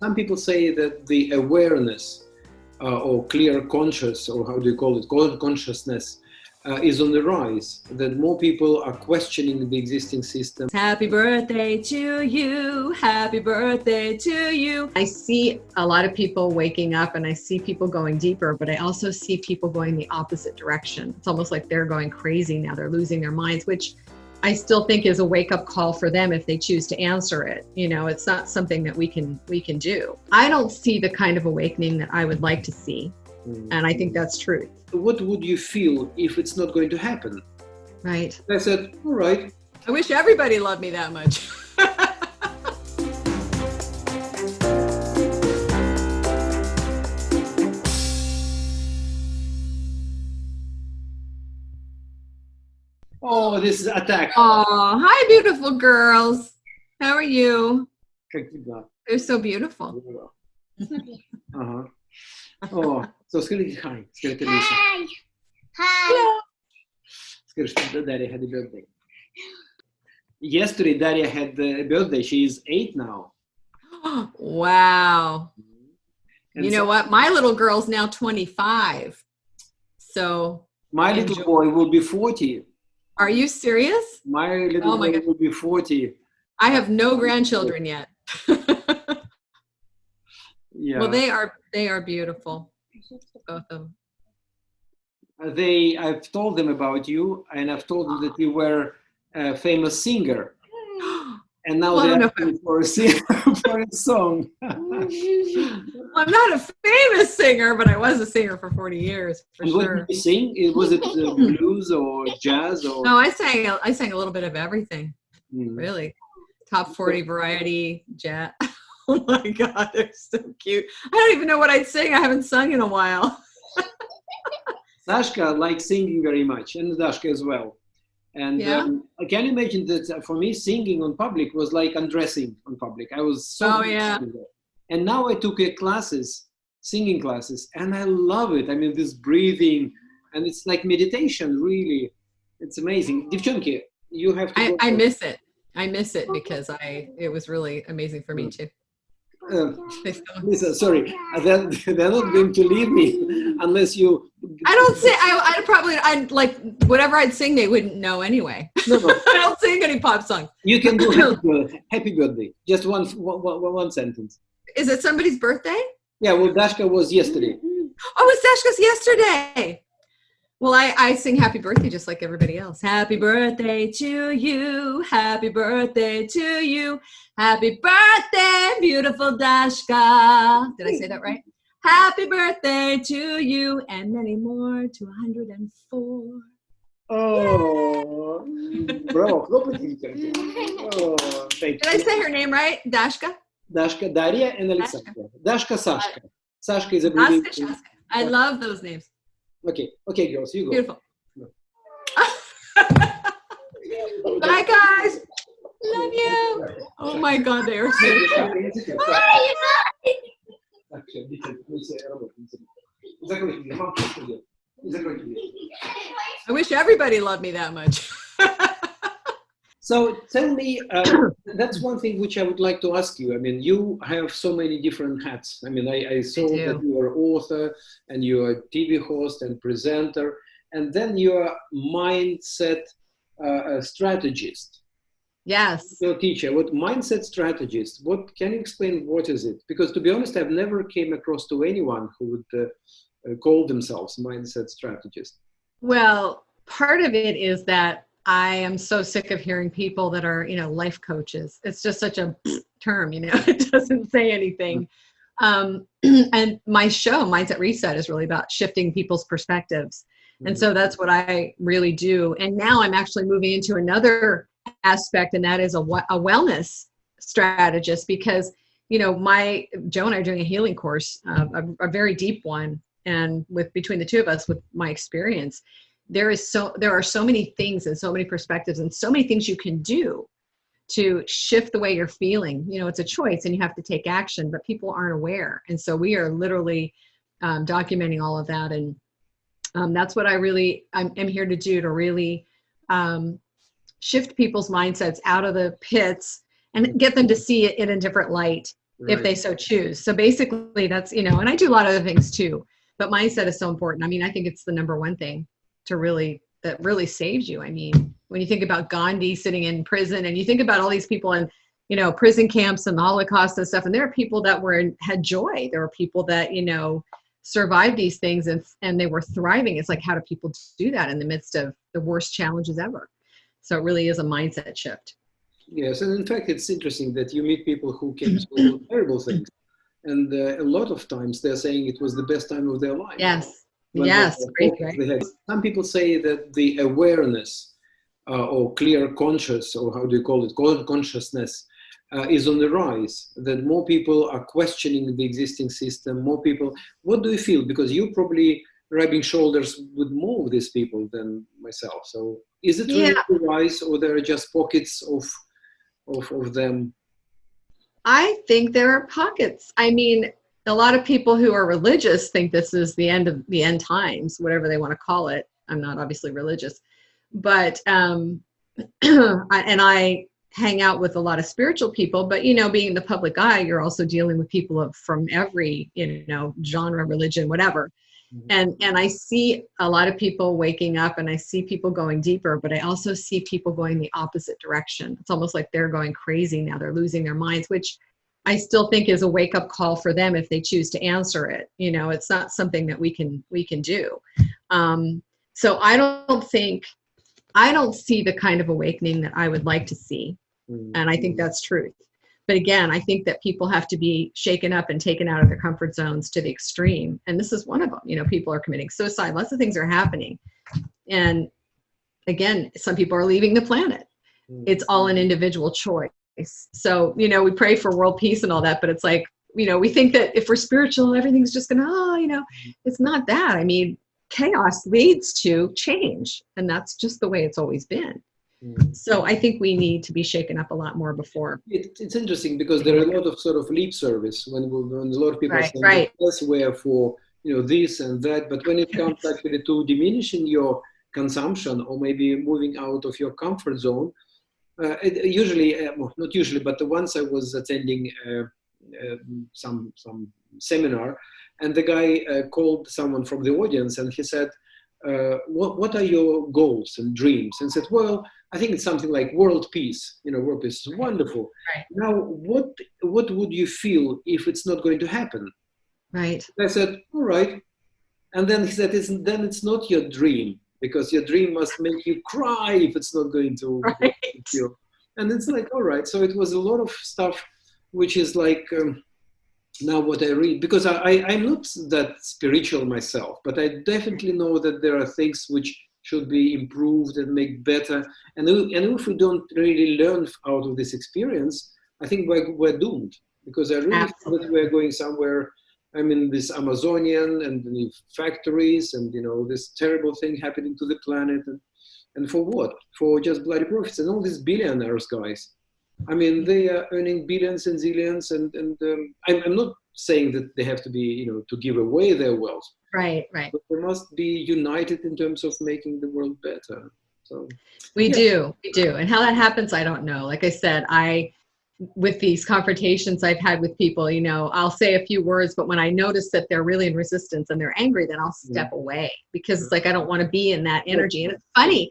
some people say that the awareness or clear conscious, or how do you call it, consciousness, is on the rise, that more people are questioning the existing system. Happy birthday to you. Happy birthday to you. I see a lot of people waking up and I see people going deeper, but I also see people going the opposite direction. It's almost like they're going crazy now. They're losing their minds, which I still think is a wake-up call for them if they choose to answer it. You know, it's not something that we can do. I don't see the kind of awakening that I would like to see. And I think that's truth. What would you feel if it's not going to happen? Right. I said, all right. I wish everybody loved me that much. Oh, this is attack. Oh, hi, beautiful girls. How are you? They're so beautiful. Ага. Oh, so скажи hi. Скажи Lisa. Hi. Hi. Скажи, что Daria had a birthday. Yesterday, Daria had a birthday. She is 8 now. Wow. And you know what? My little girl's now 25. So my little boy will be 40. Are you serious? My little boy will be 40. I have no grandchildren yet. Yeah. Well, they are beautiful, both of them. I've told them about you, and I've told them that you were a famous singer, and now they're asking for a song. I'm not a famous singer, but I was a singer for 40 years, for and sure. What did you sing? Was it blues or jazz? Or? No, I sang a little bit of everything, really. Top 40 variety, jazz. Oh my God, they're so cute. I don't even know what I'd sing. I haven't sung in a while. Sashka likes singing very much, and Dashka as well. And I can imagine that for me, singing on public was like undressing on public. I was so And now I took singing classes, and I love it. I mean, this breathing, and it's like meditation, really. It's amazing. Девчонки, you have to I miss it. I miss it because it was really amazing for me too. Lisa, sorry, they're not going to leave me unless you. I don't sing. I'd like whatever I'd sing, they wouldn't know anyway. No. I don't sing any pop songs. You can do happy birthday. Just one sentence. Is it somebody's birthday? Yeah, well, Dashka was yesterday. Oh, it's Dashka's yesterday. Well, I sing happy birthday just like everybody else. Happy birthday to you. Happy birthday to you. Happy birthday, beautiful Dashka. Did I say that right? Happy birthday to you and many more to 104. Oh, bravo. Oh, thank you. Did I say her name right? Dashka? Dashka, Daria, and Alexandra. Dashka, Sashka. Sashka is a abbreviation. I love those names. Okay, girls, you go. Beautiful. Bye, guys. Love you. Oh my God, they are so cute. I wish everybody loved me that much. So tell me, that's one thing which I would like to ask you. I mean, you have so many different hats. I mean, I saw that you are author and you are TV host and presenter, and then you are mindset strategist. Yes. So teacher, what mindset strategist, can you explain what is it? Because to be honest, I've never came across to anyone who would call themselves mindset strategist. Well, part of it is that I am so sick of hearing people that are, life coaches. It's just such a term, it doesn't say anything. And my show, Mindset Reset, is really about shifting people's perspectives. And so that's what I really do. And now I'm actually moving into another aspect, and that is a wellness strategist, because, Joe and I are doing a healing course, a very deep one. And between the two of us, with my experience, there are so many things and so many perspectives and so many things you can do to shift the way you're feeling. It's a choice and you have to take action, but people aren't aware. And so we are literally documenting all of that. And that's what I'm here to do, to really shift people's mindsets out of the pits and get them to see it in a different light. if they so choose. So basically that's, you know, and I do a lot of other things too, but mindset is so important. I mean, I think it's the number one thing that really saves you. I mean, when you think about Gandhi sitting in prison, and you think about all these people in, you know, prison camps and the Holocaust and stuff, and there are people that had joy. There are people that, you know, survived these things and they were thriving. It's like, how do people do that in the midst of the worst challenges ever? So it really is a mindset shift. Yes, and in fact, it's interesting that you meet people who came through terrible things, and a lot of times they're saying it was the best time of their life. Yes, yes, great, right? Some people say that the awareness or clear conscious, or how do you call it, consciousness, is on the rise, that more people are questioning the existing system, more people. What do you feel? Because you're probably rubbing shoulders with more of these people than myself. So is it really on the rise, or there are just pockets of them? I think there are pockets. I mean, a lot of people who are religious think this is the end of the end times, whatever they want to call it. I'm not obviously religious, but I hang out with a lot of spiritual people, but, you know, being the public eye, you're also dealing with people from every, you know, genre, religion, whatever. And I see a lot of people waking up, and I see people going deeper, but I also see people going the opposite direction. It's almost like they're going crazy now. They're losing their minds, which I still think is a wake-up call for them if they choose to answer it. You know, it's not something that we can do. So I don't see the kind of awakening that I would like to see. And I think that's truth. But again, I think that people have to be shaken up and taken out of their comfort zones to the extreme. And this is one of them. You know, people are committing suicide. Lots of things are happening. And again, some people are leaving the planet. It's all an individual choice. So, you know, we pray for world peace and all that, but it's like, you know, we think that if we're spiritual, everything's just gonna, you know, it's not that. I mean, chaos leads to change. And that's just the way it's always been. So I think we need to be shaken up a lot more before. It's interesting because there are a lot of sort of lip service when a lot of people say elsewhere for, you know, this and that, but when it comes actually to diminishing your consumption or maybe moving out of your comfort zone, usually, not usually, but once I was attending some seminar, and the guy called someone from the audience, and he said, what are your goals and dreams? And said, well, I think it's something like world peace. You know, world peace is wonderful. Right. Now, what would you feel if it's not going to happen? Right. I said, all right. And then he said, then it's not your dream, because your dream must make you cry if it's not going to feel. And it's like, all right. So it was a lot of stuff, which is like, now what I read, because I'm not that spiritual myself, but I definitely know that there are things which should be improved and make better. And if we don't really learn out of this experience, I think we're doomed, because I really feel that we're going somewhere. I mean, this Amazonian and the factories and, you know, this terrible thing happening to the planet. And for what? For just bloody profits. And all these billionaires, guys. I mean, they are earning billions and zillions, and I'm not saying that they have to be, you know, to give away their wealth. Right. But they must be united in terms of making the world better. So we do. And how that happens, I don't know. Like I said, with these confrontations I've had with people, you know, I'll say a few words, but when I notice that they're really in resistance and they're angry, then I'll step away, because it's like, I don't want to be in that energy. And it's funny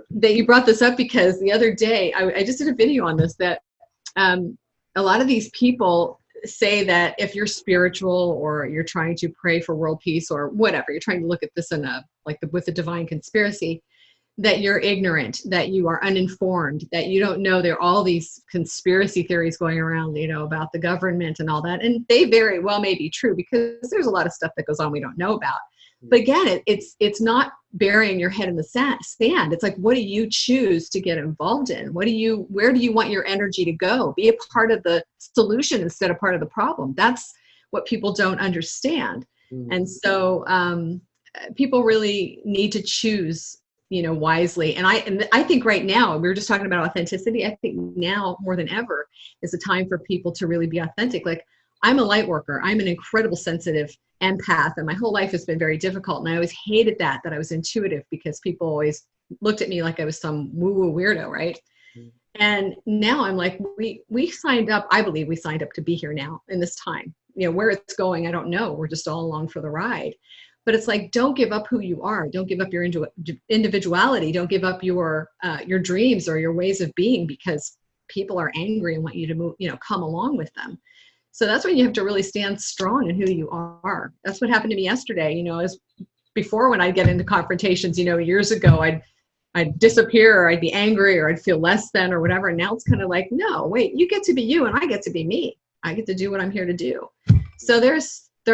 that you brought this up, because the other day I just did a video on this, that a lot of these people say that if you're spiritual or you're trying to pray for world peace or whatever, you're trying to look at this in with a divine conspiracy, that you're ignorant, that you are uninformed, that you don't know there are all these conspiracy theories going around, you know, about the government and all that. And they very well may be true, because there's a lot of stuff that goes on we don't know about. But again, it's not burying your head in the sand. It's like, what do you choose to get involved in? Where do you want your energy to go? Be a part of the solution instead of part of the problem. That's what people don't understand. And so people really need to choose, you know, wisely. And I think right now, we were just talking about authenticity. I think now more than ever is a time for people to really be authentic. Like, I'm a light worker. I'm an incredible sensitive empath, and my whole life has been very difficult. And I always hated that I was intuitive, because people always looked at me like I was some woo-woo weirdo, right? And now I'm like, we signed up, I believe we signed up to be here now in this time. You know, where it's going, I don't know. We're just all along for the ride. But it's like, don't give up who you are. Don't give up your individuality. Don't give up your dreams or your ways of being, because people are angry and want you to move, you know, come along with them. So that's when you have to really stand strong in who you are. That's what happened to me yesterday. You know, as before, when I'd get into confrontations, you know, years ago, I'd disappear, or I'd be angry, or I'd feel less than, or whatever. And now it's kind of like, no, wait, you get to be you and I get to be me. I get to do what I'm here to do. So there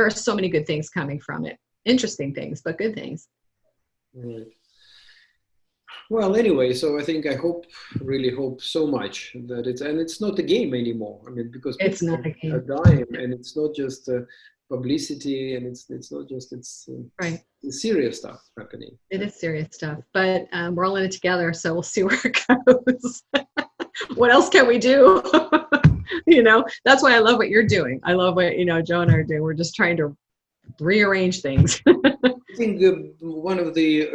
are so many good things coming from it. Interesting things, but good things. Right. Well, anyway, so I think really hope so much that it's not a game anymore. I mean, because it's not a game. Are dying, and it's not just publicity, and it's not just, it's right. It's serious stuff happening. It is serious stuff, but we're all in it together, so we'll see where it goes. What else can we do? You know, that's why I love what you're doing. I love what, you know, Joe and I are doing. We're just trying to rearrange things. I think one of the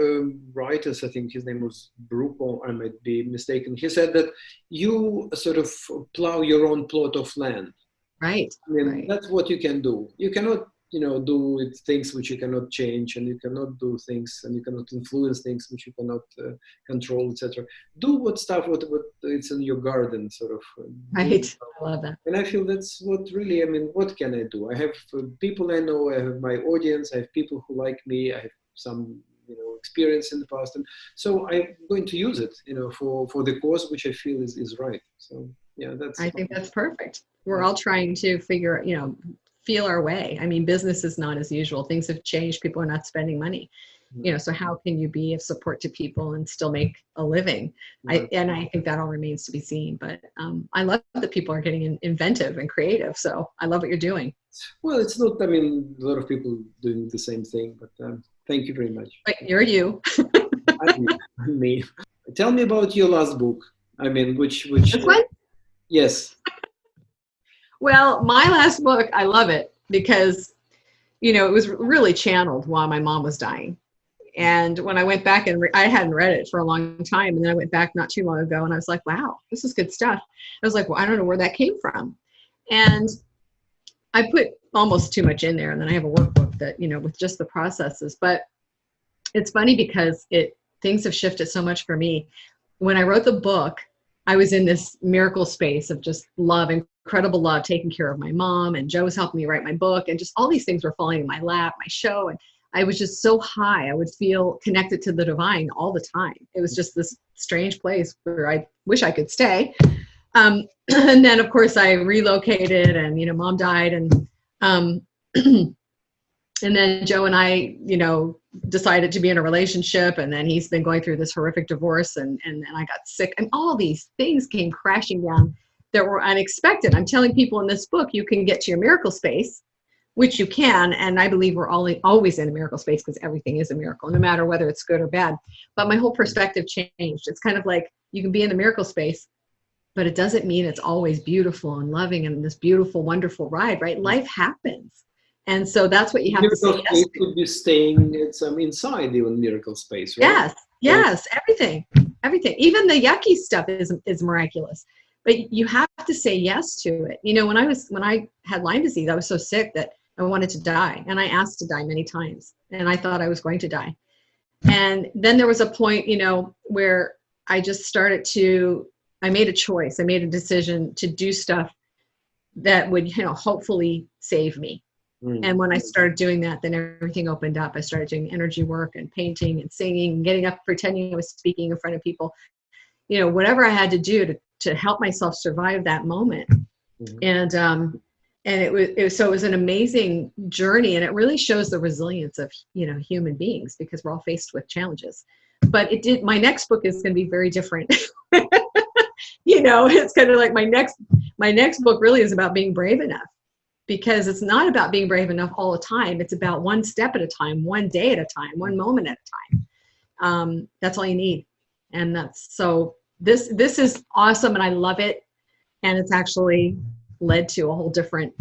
writers, I think his name was Brupo, I might be mistaken, he said that you sort of plow your own plot of land. Right. I mean, right. That's what you can do. You cannot, you know, do things which you cannot change, and you cannot do things, and you cannot influence things which you cannot control, etc. Do what it's in your garden, sort of. Right. I love that. And I feel that's what really, I mean, what can I do? I have people I know, I have my audience, I have people who like me, I have some, you know, experience in the past, and so I'm going to use it, you know, for the cause which I feel is right. So yeah, I think that's perfect. We're all trying to figure, you know, feel our way. I mean, business is not as usual. Things have changed. People are not spending money. You know, so how can you be of support to people and still make a living? And I think that all remains to be seen. But I love that people are getting inventive and creative. So I love what you're doing. Well, it's not, I mean, a lot of people doing the same thing, but thank you very much. But you're you. I'm me. Tell me about your last book. I mean, which This one? Yes. Well, my last book, I love it because, you know, it was really channeled while my mom was dying. And when I went back and I hadn't read it for a long time, and then I went back not too long ago, and I was like, wow, this is good stuff. I was like, well, I don't know where that came from. And I put almost too much in there, and then I have a workbook that, you know, with just the processes. But it's funny because things have shifted so much for me. When I wrote the book, I was in this miracle space of just love, incredible love, taking care of my mom, and Joe was helping me write my book, and just all these things were falling in my lap, my show, and I was just so high. I would feel connected to the divine all the time. It was just this strange place where I wish I could stay. And then, of course, I relocated, and, you know, mom died, and and then Joe and I, you know, decided to be in a relationship, and then he's been going through this horrific divorce, and then I got sick, and all these things came crashing down that were unexpected. I'm telling people in this book, you can get to your miracle space, which you can, and I believe we're always in a miracle space because everything is a miracle, no matter whether it's good or bad. But my whole perspective changed. It's kind of like you can be in the miracle space, but it doesn't mean it's always beautiful and loving and this beautiful, wonderful ride, right? Life happens. And so that's what you have to say yes to. Could be staying inside even miracle space, right? Yes, everything. Even the yucky stuff is miraculous. But you have to say yes to it. You know, when I had Lyme disease, I was so sick that I wanted to die. And I asked to die many times. And I thought I was going to die. And then there was a point, you know, where I just I made a choice. I made a decision to do stuff that would, you know, hopefully save me. And when I started doing that, then everything opened up. I started doing energy work and painting and singing and getting up, pretending I was speaking in front of people, you know, whatever I had to do to help myself survive that moment. And it was an amazing journey, and it really shows the resilience of, you know, human beings, because we're all faced with challenges. But my next book is going to be very different. You know, it's kind of like my next book really is about being brave enough. Because it's not about being brave enough all the time. It's about one step at a time, one day at a time, one moment at a time. That's all you need. And this is awesome, and I love it. And it's actually led to a whole different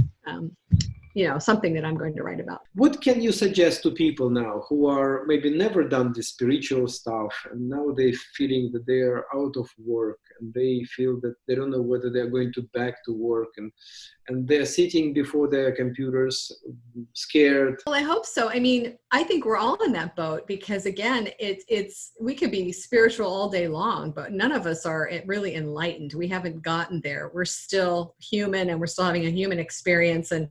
something that I'm going to write about. What can you suggest to people now who are maybe never done the spiritual stuff and now they're feeling that they are out of work and they feel that they don't know whether they're going to back to work and they're sitting before their computers scared? Well, I hope so. I mean, I think we're all in that boat because again, we could be spiritual all day long, but none of us are really enlightened. We haven't gotten there. We're still human and we're still having a human experience. And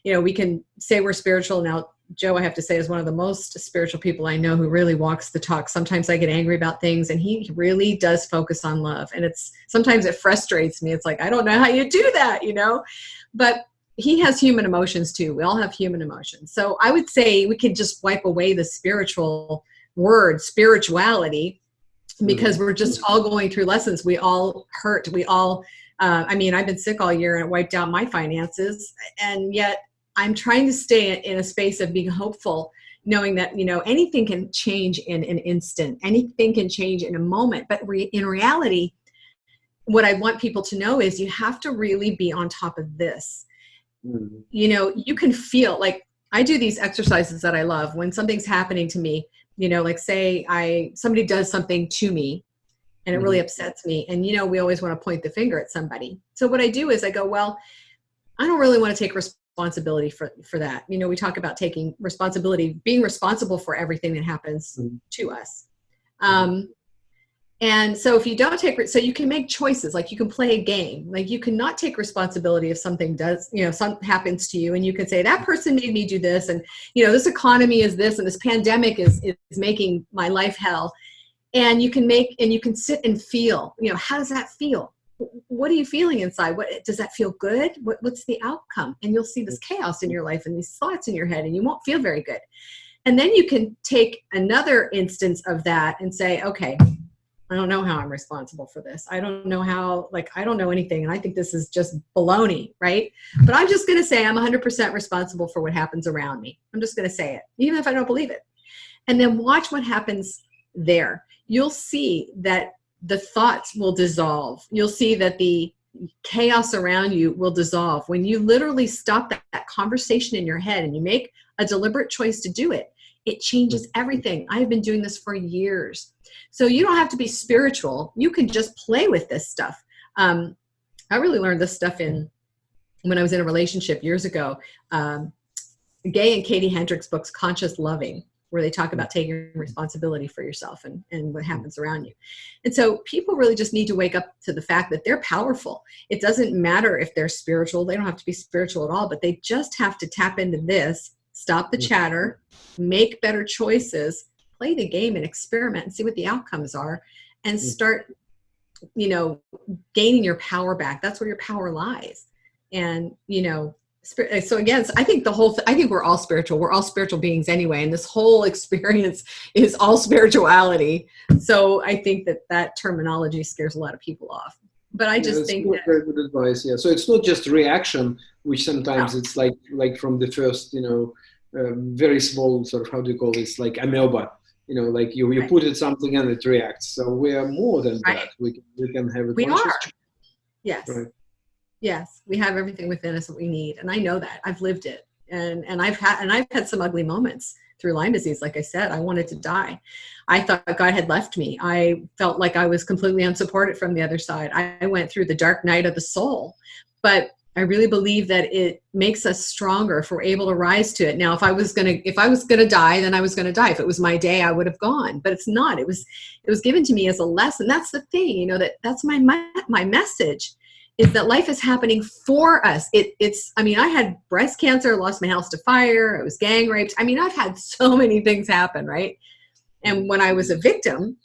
we can say we're spiritual. Now, Joe, I have to say, is one of the most spiritual people I know who really walks the talk. Sometimes I get angry about things and he really does focus on love. And sometimes it frustrates me. It's like, I don't know how you do that, but he has human emotions too. We all have human emotions. So I would say we could just wipe away the spiritual word, spirituality, because we're just all going through lessons. We all hurt. We all, I've been sick all year and it wiped out my finances. And yet I'm trying to stay in a space of being hopeful, knowing that, anything can change in an instant. Anything can change in a moment. But in reality, what I want people to know is you have to really be on top of this. You can feel like I do these exercises that I love when something's happening to me, like say somebody does something to me and it really upsets me. And, we always want to point the finger at somebody. So what I do is I go, well, I don't really want to take responsibility for that. We talk about taking responsibility, being responsible for everything that happens to us. And so if you don't so you can make choices, like you can play a game, like you cannot take responsibility if something something happens to you. And you can say that person made me do this. And, this economy is this, and this pandemic is making my life hell. And you can sit and feel, how does that feel? What are you feeling inside? Does that feel good? What's the outcome? And you'll see this chaos in your life and these thoughts in your head, and you won't feel very good. And then you can take another instance of that and say, okay, I don't know how I'm responsible for this. I don't know I don't know anything. And I think this is just baloney, right? But I'm just going to say I'm 100% responsible for what happens around me. I'm just going to say it, even if I don't believe it. And then watch what happens there. You'll see that the thoughts will dissolve. You'll see that the chaos around you will dissolve. When you literally stop that conversation in your head and you make a deliberate choice to do it, it changes everything. I've been doing this for years. So you don't have to be spiritual. You can just play with this stuff. I really learned this stuff when I was in a relationship years ago. Gay and Katie Hendricks' books, Conscious Loving, where they talk about taking responsibility for yourself and what happens around you. And so people really just need to wake up to the fact that they're powerful. It doesn't matter if they're spiritual. They don't have to be spiritual at all, but they just have to tap into this, stop the chatter, make better choices, play the game and experiment and see what the outcomes are, and start, gaining your power back. That's where your power lies. And, so again, I think I think we're all spiritual. We're all spiritual beings anyway. And this whole experience is all spirituality. So I think that terminology scares a lot of people off. But I just think that very good advice. Yeah. So it's not just reaction, which sometimes it's like from the first, very small sort of, how do you call this? Like amoeba, like you put it something and it reacts. So we are more than that. We can have it. We are. Yes. Right. Yes, we have everything within us that we need. And I know that. I've lived it. And I've had some ugly moments through Lyme disease. Like I said, I wanted to die. I thought God had left me. I felt like I was completely unsupported from the other side. I went through the dark night of the soul. But I really believe that it makes us stronger if we're able to rise to it. Now, if I was gonna die, then I was gonna die. If it was my day, I would have gone. But it's not. It was given to me as a lesson. That's the thing, that's my message. Is that life is happening for us. I had breast cancer, lost my house to fire, I was gang raped. I've had so many things happen, right? And when I was a victim,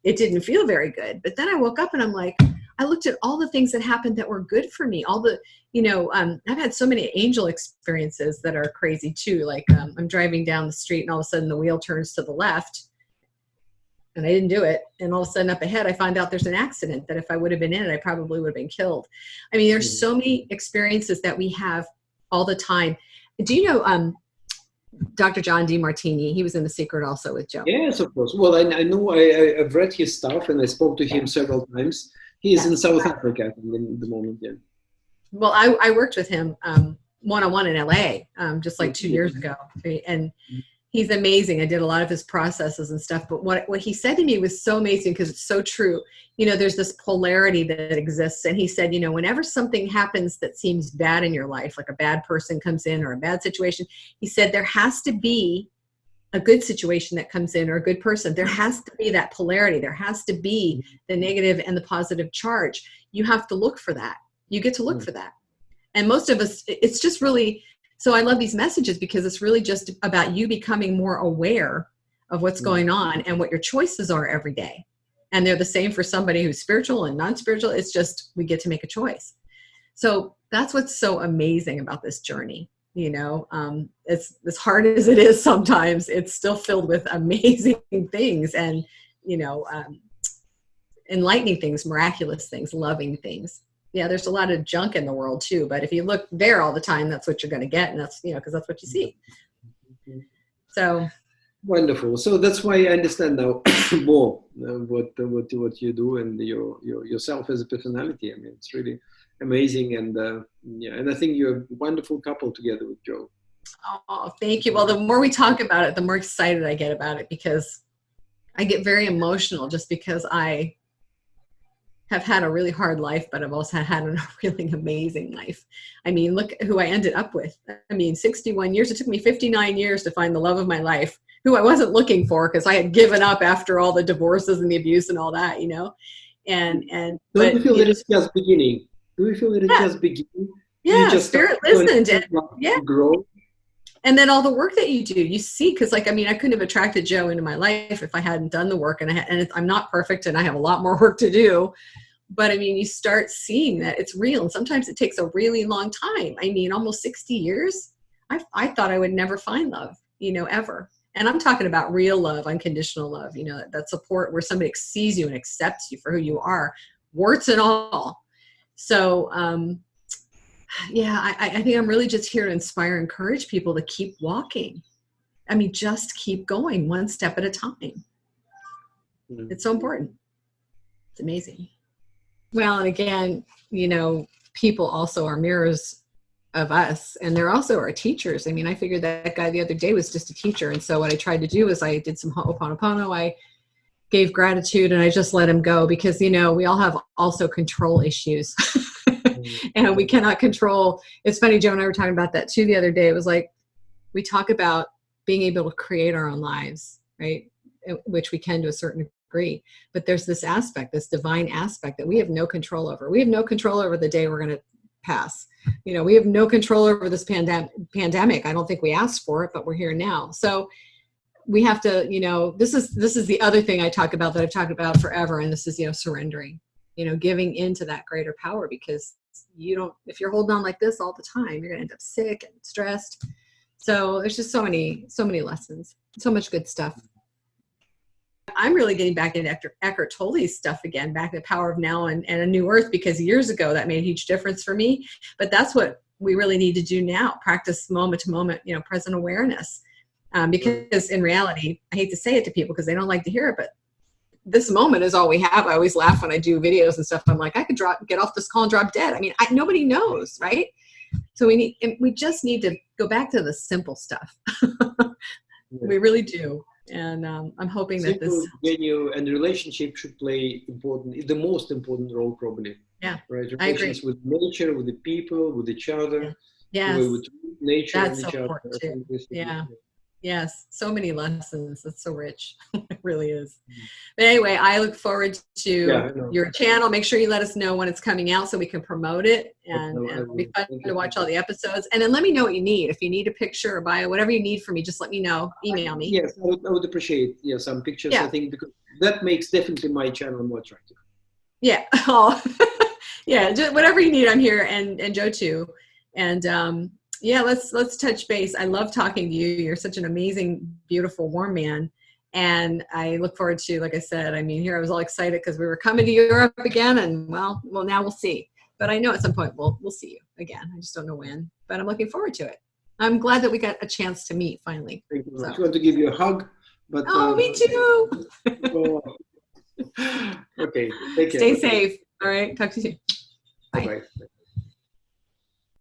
it didn't feel very good. But then I woke up and I'm like, I looked at all the things that happened that were good for me. All the, I've had so many angel experiences that are crazy too. Like I'm driving down the street and all of a sudden the wheel turns to the left. And I didn't do it. And all of a sudden up ahead, I find out there's an accident that if I would have been in it, I probably would have been killed. There's so many experiences that we have all the time. Do you know Dr. John DeMartini? He was in The Secret also with Joe. Yes, of course. Well, I know I've read his stuff and I spoke to him several times. He is in South Africa in the moment, yeah. Well, I worked with him one-on-one in LA, just like 2 years ago. And he's amazing. I did a lot of his processes and stuff, but what he said to me was so amazing because it's so true. You know, there's this polarity that exists. And he said, you know, whenever something happens that seems bad in your life, like a bad person comes in or a bad situation, he said, there has to be a good situation that comes in or a good person. There has to be that polarity. There has to be the negative and the positive charge. You have to look for that. You get to look for that. And most of us, it's just really, so I love these messages because it's really just about you becoming more aware of what's going on and what your choices are every day. And they're the same for somebody who's spiritual and non-spiritual. It's just, we get to make a choice. So that's what's so amazing about this journey. You know, it's as hard as it is sometimes, it's still filled with amazing things and, you know, enlightening things, miraculous things, loving things. Yeah, there's a lot of junk in the world too, but if you look there all the time, that's what you're going to get. And that's, you know, because that's what you see. So wonderful. So that's why I understand now more what you do and your yourself as a personality. I mean, it's really amazing. And yeah, and I think you're a wonderful couple together with Joe. Oh, thank you. Well, the more we talk about it, the more excited I get about it because I get very emotional just because I have had a really hard life, but I've also had a really amazing life. I mean, look who I ended up with. I mean, 61 years. It took me 59 years to find the love of my life, who I wasn't looking for because I had given up after all the divorces and the abuse and all that, you know. And don't you feel that it's just beginning? Do you feel that it's just beginning? Yeah, just Spirit listened and grow. And then all the work that you do, you see, because like, I mean, I couldn't have attracted Joe into my life if I hadn't done the work. And I'm not perfect and I have a lot more work to do. But I mean, you start seeing that it's real. And sometimes it takes a really long time. I mean, almost 60 years. I thought I would never find love, you know, ever. And I'm talking about real love, unconditional love, you know, that support where somebody sees you and accepts you for who you are, warts and all. So, yeah, I think I'm really just here to inspire, encourage people to keep walking. I mean, just keep going one step at a time. It's so important. It's amazing. Well, and again, you know, people also are mirrors of us, and they're also our teachers. I mean, I figured that guy the other day was just a teacher. And so what I tried to do is I did some Ho'oponopono. I gave gratitude and I just let him go because, you know, we all have also control issues. And we cannot control. It's funny, Joe and I were talking about that too the other day. It was like, we talk about being able to create our own lives, right? Which we can to a certain degree. But there's this aspect, this divine aspect that we have no control over. We have no control over the day we're going to pass. You know, we have no control over this pandemic. I don't think we asked for it, but we're here now. So we have to, you know, this is the other thing I talk about that I've talked about forever. And this is, you know, surrendering, you know, giving into that greater power, because if you're holding on like this all the time, you're going to end up sick and stressed. So there's just so many lessons, so much good stuff. I'm really getting back into Eckhart Tolle's stuff again, back to the power of now and a new earth, because years ago that made a huge difference for me. But that's what we really need to do now. Practice moment to moment, you know, present awareness. Because in reality, I hate to say it to people because they don't like to hear it, but this moment is all we have. I always laugh when I do videos and stuff. I'm like, I could get off this call and drop dead. I mean, nobody knows, right? So we just need to go back to the simple stuff. We really do. And I'm hoping that this venue and relationship should play the most important role, probably. Yeah, right. Relations with nature, with the people, with each other. Yeah. Yes, with nature that's and each so other. important too. Yeah. Yes, so many lessons. It's so rich. It really is. But anyway, I look forward to your channel. Make sure you let us know when it's coming out so we can promote it. And it'll be fun to watch all the episodes. And then let me know what you need. If you need a picture or bio, whatever you need from me, just let me know. Email me. Yes, I would appreciate some pictures, I think, because that makes definitely my channel more attractive. Yeah. Oh, yeah, just whatever you need, I'm here. And Joe too. And yeah, let's touch base. I love talking to you. You're such an amazing, beautiful, warm man. And I look forward to, like I said, I mean, here I was all excited because we were coming to Europe again. And well, now we'll see. But I know at some point we'll see you again. I just don't know when. But I'm looking forward to it. I'm glad that we got a chance to meet finally. Thank you. I want to give you a hug. But, me too. Okay, take care. Stay safe. All right. Talk to you soon. Bye. Bye.